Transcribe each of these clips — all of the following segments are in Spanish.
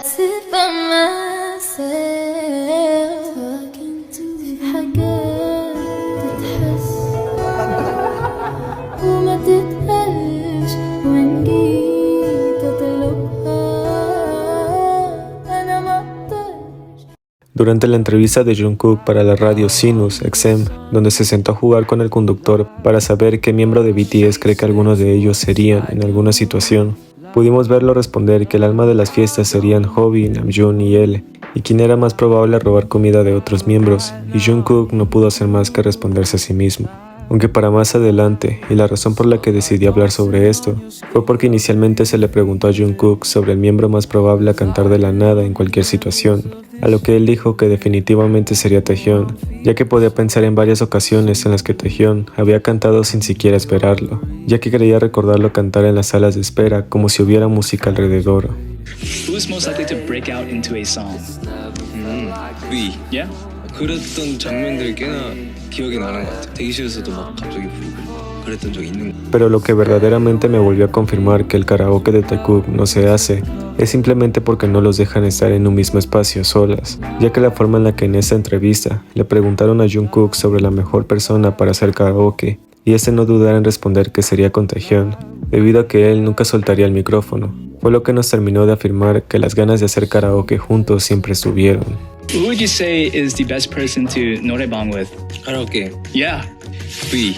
sit by myself talking to حاجات تتحس وما تتقالش وإن جيت أطلبها أنا ما أقدرش. Durante la entrevista de Jungkook para la radio Sinus XM, donde se sentó a jugar con el conductor para saber qué miembro de BTS cree que algunos de ellos serían en alguna situación, pudimos verlo responder que el alma de las fiestas serían Hobi, Namjoon y él, y quien era más probable a robar comida de otros miembros, y Jungkook no pudo hacer más que responderse a sí mismo. Aunque para más adelante, y la razón por la que decidí hablar sobre esto, fue porque inicialmente se le preguntó a Jungkook sobre el miembro más probable a cantar de la nada en cualquier situación, a lo que él dijo que definitivamente sería Taehyung, ya que podía pensar en varias ocasiones en las que Taehyung había cantado sin siquiera esperarlo, ya que creía recordarlo cantar en las salas de espera como si hubiera música alrededor. Who's most likely to break out into a song? 위. Yeah? 그랬던 장면들이 꽤나 기억이 나는 것 같아요. 대기실에서도 막 갑자기 부르고 그랬던 적이 있는 것 같아요. Pero lo que verdaderamente me volvió a confirmar que el karaoke de Taekook no se hace es simplemente porque no los dejan estar en un mismo espacio solas, ya que la forma en la que en esta entrevista le preguntaron a Jungkook sobre la mejor persona para hacer karaoke y este no dudara en responder que sería con Taehyung, debido a que él nunca soltaría el micrófono, fue lo que nos terminó de afirmar que las ganas de hacer karaoke juntos siempre estuvieron. Who would you say is the best person to 노래방 with? 카라오케 Yeah. V.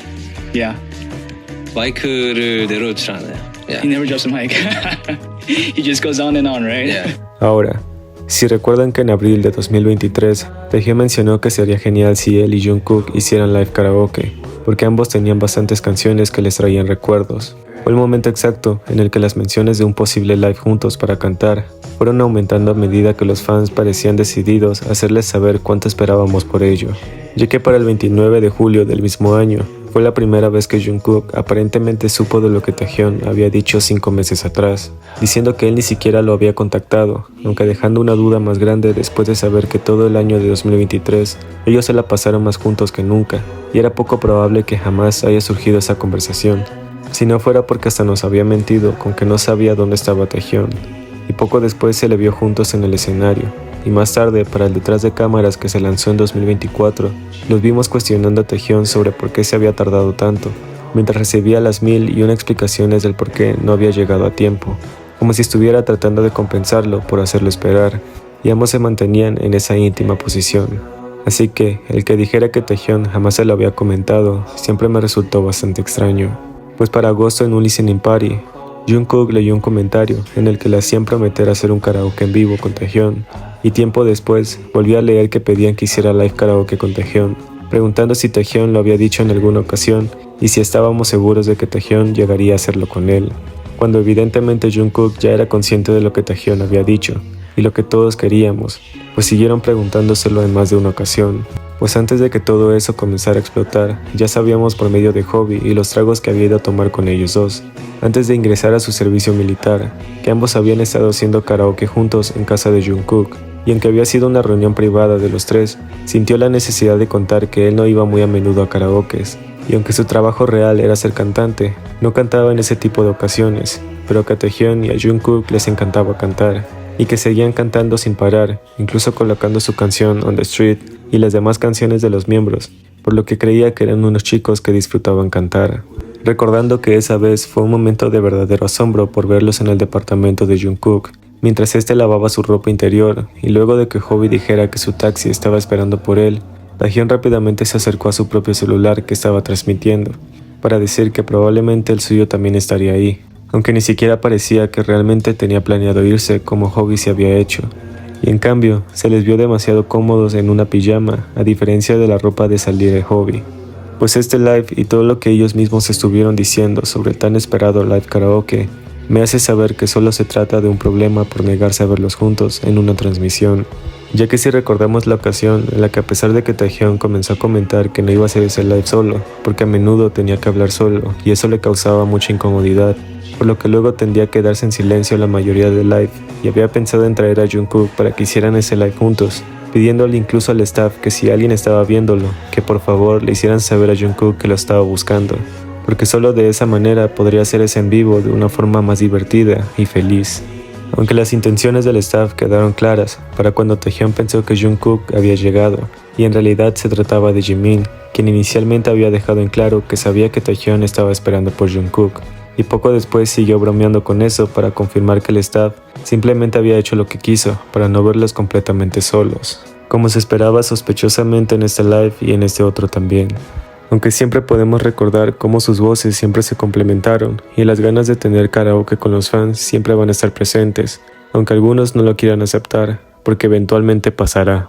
Yeah. 마이크를 내려놓지 않아요. He never drops the mic. He just goes on and on, right? Yeah. Ahora, si recuerdan que en abril de 2023, Taehyung mencionó que sería genial si él y Jungkook hicieran live karaoke, porque ambos tenían bastantes canciones que les traían recuerdos. Fue el momento exacto en el que las menciones de un posible live juntos para cantar fueron aumentando a medida que los fans parecían decididos a hacerles saber cuánto esperábamos por ello, ya que para el 29 de julio del mismo año fue la primera vez que Jungkook aparentemente supo de lo que Taehyung había dicho 5 meses atrás, diciendo que él ni siquiera lo había contactado, aunque dejando una duda más grande después de saber que todo el año de 2023 ellos se la pasaron más juntos que nunca, y era poco probable que jamás haya surgido esa conversación, si no fuera porque hasta nos había mentido con que no sabía dónde estaba Taehyung, y poco después se le vio juntos en el escenario, y más tarde para el detrás de cámaras que se lanzó en 2024, nos vimos cuestionando a Taehyung sobre por qué se había tardado tanto, mientras recibía las 1001 explicaciones del por qué no había llegado a tiempo, como si estuviera tratando de compensarlo por hacerlo esperar, y ambos se mantenían en esa íntima posición. Así que el que dijera que Taehyung jamás se lo había comentado siempre me resultó bastante extraño, pues para agosto en un listening party, Jungkook leyó un comentario en el que le hacían prometer hacer un karaoke en vivo con Taehyung, y tiempo después volví a leer que pedían que hiciera live karaoke con Taehyung, preguntando si Taehyung lo había dicho en alguna ocasión y si estábamos seguros de que Taehyung llegaría a hacerlo con él, cuando evidentemente Jungkook ya era consciente de lo que Taehyung había dicho y lo que todos queríamos, pues siguieron preguntándoselo en más de una ocasión. Pues antes de que todo eso comenzara a explotar, ya sabíamos por medio de Hobi y los tragos que había ido a tomar con ellos dos, antes de ingresar a su servicio militar, que ambos habían estado haciendo karaoke juntos en casa de Jungkook, y aunque había sido una reunión privada de los tres, sintió la necesidad de contar que él no iba muy a menudo a karaokes, y aunque su trabajo real era ser cantante, no cantaba en ese tipo de ocasiones, pero a Taehyung y a Jungkook les encantaba cantar, y que seguían cantando sin parar, incluso colocando su canción On the Street y las demás canciones de los miembros, por lo que creía que eran unos chicos que disfrutaban cantar. Recordando que esa vez fue un momento de verdadero asombro por verlos en el departamento de Jungkook, mientras este lavaba su ropa interior, y luego de que Hobi dijera que su taxi estaba esperando por él, Taehyung rápidamente se acercó a su propio celular que estaba transmitiendo, para decir que probablemente el suyo también estaría ahí, aunque ni siquiera parecía que realmente tenía planeado irse como Hobi se había hecho, y en cambio se les vio demasiado cómodos en una pijama, a diferencia de la ropa de salir de Hobi. Pues este live y todo lo que ellos mismos estuvieron diciendo sobre el tan esperado live karaoke me hace saber que solo se trata de un problema por negarse a verlos juntos en una transmisión, ya que si recordamos la ocasión en la que a pesar de que Taehyung comenzó a comentar que no iba a hacer ese live solo, porque a menudo tenía que hablar solo y eso le causaba mucha incomodidad, por lo que luego tendría que quedarse en silencio la mayoría del live, y había pensado en traer a Jungkook para que hicieran ese live juntos, pidiéndole incluso al staff que si alguien estaba viéndolo, que por favor le hicieran saber a Jungkook que lo estaba buscando, porque solo de esa manera podría hacer ese en vivo de una forma más divertida y feliz. Aunque las intenciones del staff quedaron claras para cuando Taehyun pensó que Jungkook había llegado, y en realidad se trataba de Jimin, quien inicialmente había dejado en claro que sabía que Taehyun estaba esperando por Jungkook, y poco después siguió bromeando con eso para confirmar que el staff simplemente había hecho lo que quiso para no verlos completamente solos, como se esperaba sospechosamente en este live y en este otro también. Aunque siempre podemos recordar cómo sus voces siempre se complementaron y las ganas de tener karaoke con los fans siempre van a estar presentes, aunque algunos no lo quieran aceptar, porque eventualmente pasará.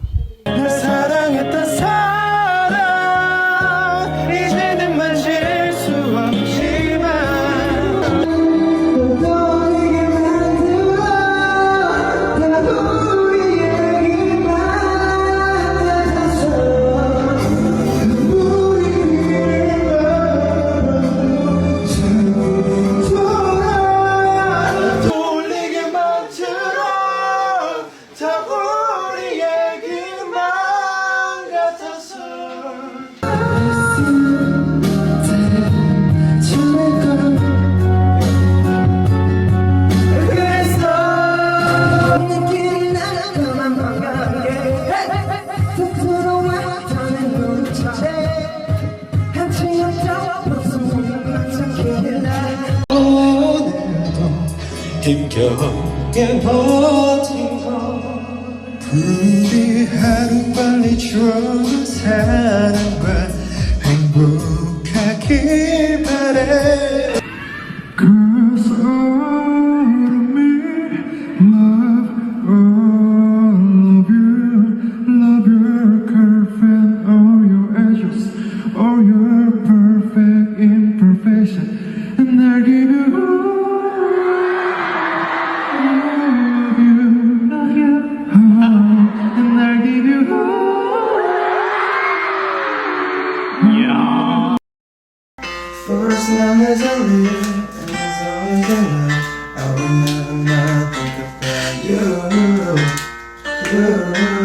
힘겹게 버틴 거 부디 하루빨리 추억을 사랑과 행복하길 바래. 'Cause all of me love your curve and all your edges, all your perfect imperfection, and I give you for as long as I live, and as long as I live, I will never not think about you.